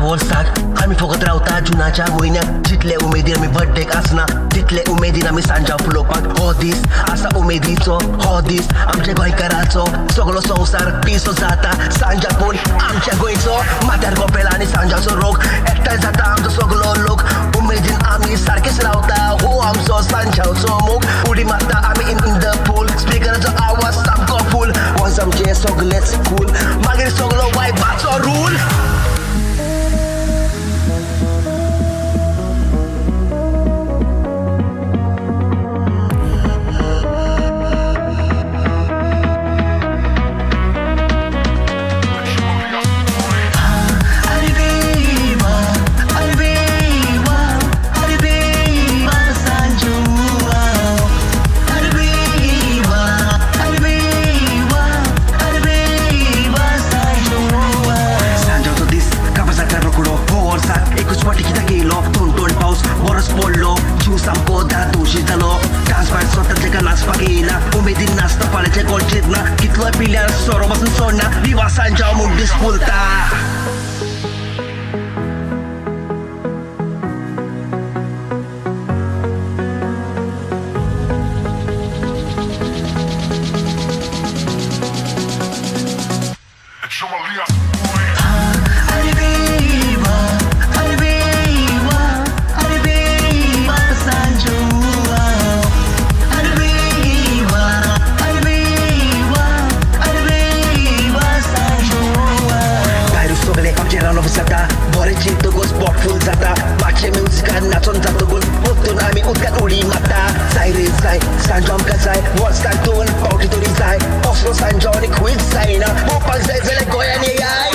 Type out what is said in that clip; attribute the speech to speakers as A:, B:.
A: vorsak आम्ही फकत rauta junachea muineak Jitle Umedin आम्ही Bdayk asna Jitle Umedin आम्ही Sanjoao fulopak hodis asa umedicho hodis amchea Goykarcho Soglo sousar piso zata Sanjoao amchea goycho matar gopela ani Sanjoao rog ektai zata amcho Soglo look Umedin आम्ही सारखेच rauta हो आमचो Sanjoao muk उडी मारता आम्ही in the pool स्पीकरचा आवाज सामको full once आमचे सगळेच cool मागीर Soglo वायबाचो rule Umedin nasta palece colcetna Kitlo pilihan soro basen sona Viva Sanjoao mung dispulta zata Bore cintu gus sport full zata Macie muzyka nacon zato gus Utun ami utkan uli mata Zai rizai, Sanjoao mkazai Wolstan tun, pauti turizai Oslo Sanjoao ni quiz zaina Mopang zai zele goya ni yai